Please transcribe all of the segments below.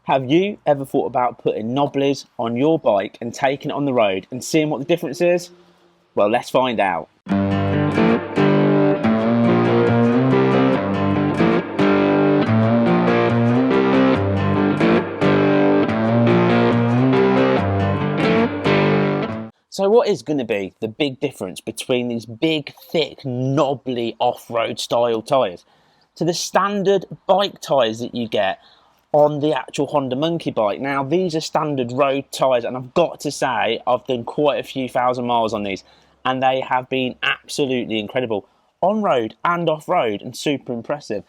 Have you ever thought about putting knobblies on your bike and taking it on the road and seeing what the difference is? Well, let's find out. So what is going to be the big difference between these big, thick, knobbly off-road style tyres to the standard bike tyres that you get on the actual Honda Monkey bike? Now, these are standard road tyres, and I've got to say, I've done quite a few thousand miles on these, and they have been absolutely incredible on road and off road, and super impressive.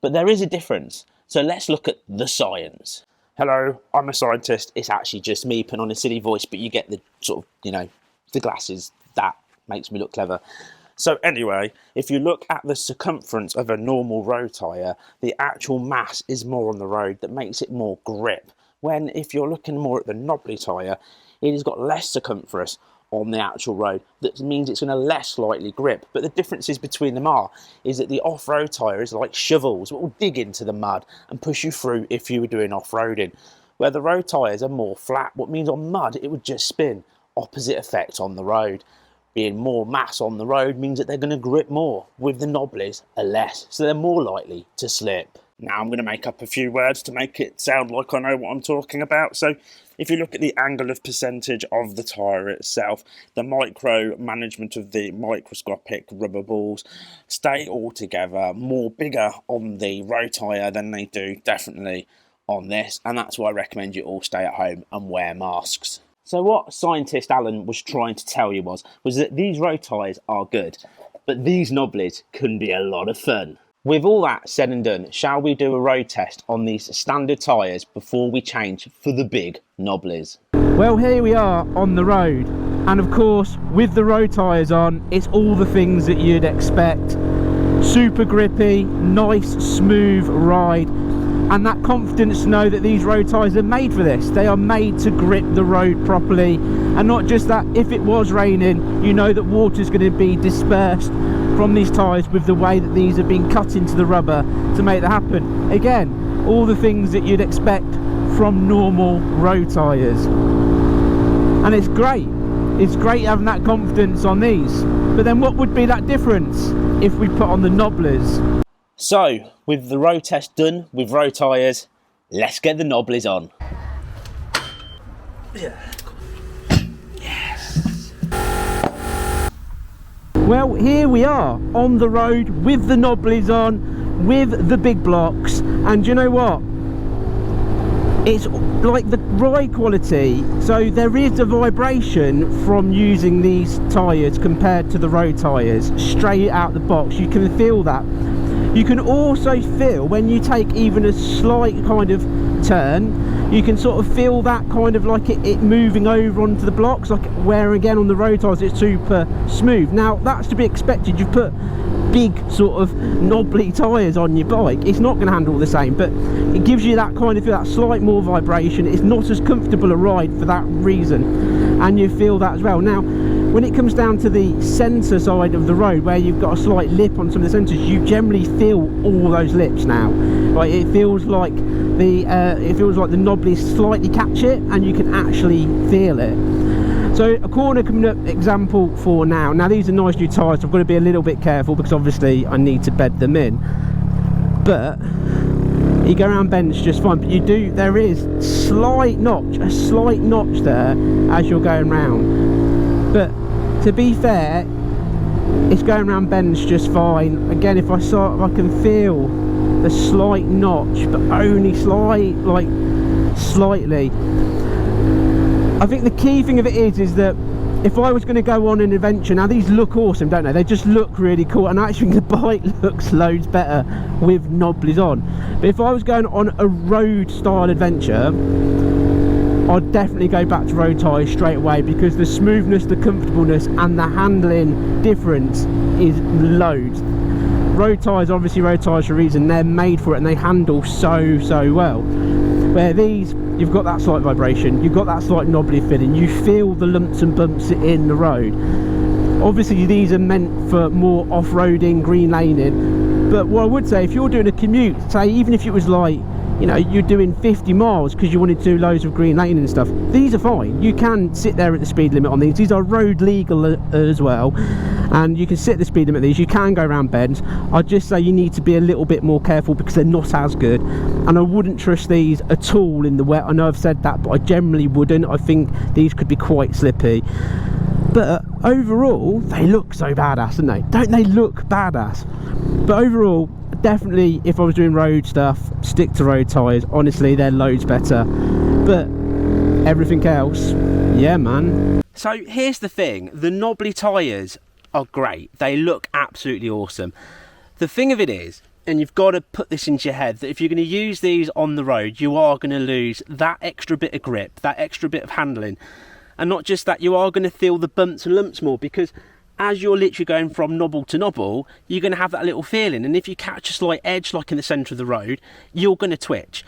But there is a difference, so let's look at the science. Hello, I'm a scientist. It's actually just me putting on a silly voice, but you get the sort of, the glasses. That makes me look clever. So anyway, if you look at the circumference of a normal road tyre, the actual mass is more on the road. That makes it more grip. When if you're looking more at the knobbly tyre, it has got less circumference on the actual road. That means it's going to less lightly grip. But the differences between them is that the off-road tyre is like shovels. It will dig into the mud and push you through if you were doing off-roading. Where the road tyres are more flat, what means on mud it would just spin. Opposite effect on the road. Being more mass on the road means that they're going to grip more. With the knobblies, are less, so they're more likely to slip. Now I'm going to make up a few words to make it sound like I know what I'm talking about. So if you look at the angle of percentage of the tyre itself, the micro management of the microscopic rubber balls stay all together more bigger on the road tyre than they do definitely on this, and that's why I recommend you all stay at home and wear masks. So what scientist Alan was trying to tell you was that these road tyres are good, but these knobblies can be a lot of fun. With all that said and done, shall we do a road test on these standard tyres before we change for the big knobblies? Well, here we are on the road, and of course with the road tyres on, it's all the things that you'd expect. Super grippy, nice smooth ride, and that confidence to know that these road tyres are made for this. They are made to grip the road properly, and not just that, if it was raining, you know that water's going to be dispersed from these tyres with the way that these have been cut into the rubber to make that happen. Again, all the things that you'd expect from normal road tyres. And it's great having that confidence on these. But then what would be that difference if we put on the knobblers? So, with the road test done with road tyres, let's get the knobblies on. Yes. Well, here we are on the road with the knobblies on, with the big blocks, and you know what? It's like the ride quality, so there is a vibration from using these tyres compared to the road tyres straight out the box. You can feel that. You can also feel when you take even a slight kind of turn, you can sort of feel that kind of like it moving over onto the blocks, like where again on the road tyres it's super smooth. Now that's to be expected. You've put big sort of knobbly tyres on your bike, it's not going to handle the same, but it gives you that kind of feel, that slight more vibration. It's not as comfortable a ride for that reason, and you feel that as well. Now when it comes down to the centre side of the road, where you've got a slight lip on some of the centres, you generally feel all those lips now. Like it feels like the knobblies slightly catch it, and you can actually feel it. So a corner coming up example for now. Now these are nice new tyres, so I've got to be a little bit careful because obviously I need to bed them in. But you go around bends just fine, but there is a slight notch there as you're going round. But to be fair, it's going around bends just fine. Again, if I can feel the slight notch, but only slightly. I think the key thing of it is that if I was going to go on an adventure, now these look awesome, don't they? They just look really cool, and I actually think the bike looks loads better with knobblies on. But if I was going on a road style adventure, I'd definitely go back to road tyres straight away, because the smoothness, the comfortableness and the handling difference is loads. Road tyres, obviously road tyres for a reason, they're made for it and they handle so well. Where these, you've got that slight vibration, you've got that slight knobbly feeling, you feel the lumps and bumps in the road. Obviously these are meant for more off-roading, green laning, but what I would say, if you're doing a commute, say even if it was like you know, you're doing 50 miles because you wanted to do loads of green lane and stuff, these are fine. You can sit there at the speed limit on these. These are road legal as well, and you can sit at the speed limit of these. You can go around bends. I'd just say you need to be a little bit more careful because they're not as good, and I wouldn't trust these at all in the wet. I know I've said that, but I generally wouldn't. I think these could be quite slippy. But overall, they look so badass, don't they? Don't they look badass? But overall, definitely, if I was doing road stuff, stick to road tyres. Honestly, they're loads better. But everything else, yeah, man. So here's the thing. The knobbly tyres are great. They look absolutely awesome. The thing of it is, and you've got to put this into your head, that if you're going to use these on the road, you are going to lose that extra bit of grip, that extra bit of handling. And not just that, you are going to feel the bumps and lumps more, because as you're literally going from knobble to knobble, you're going to have that little feeling. And if you catch a slight edge, like in the centre of the road, you're going to twitch.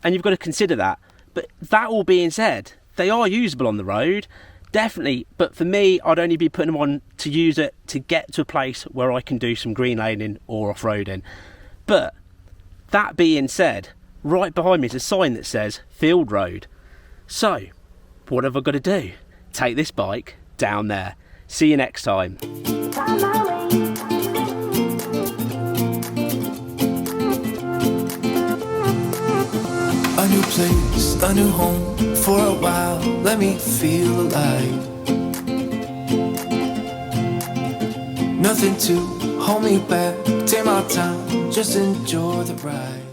And you've got to consider that. But that all being said, they are usable on the road, definitely. But for me, I'd only be putting them on to use it to get to a place where I can do some green laning or off-roading. But that being said, right behind me is a sign that says Field Road. So what have I got to do? Take this bike down there. See you next time. A new place, a new home, for a while, let me feel alive. Nothing to hold me back, take my time, just enjoy the ride.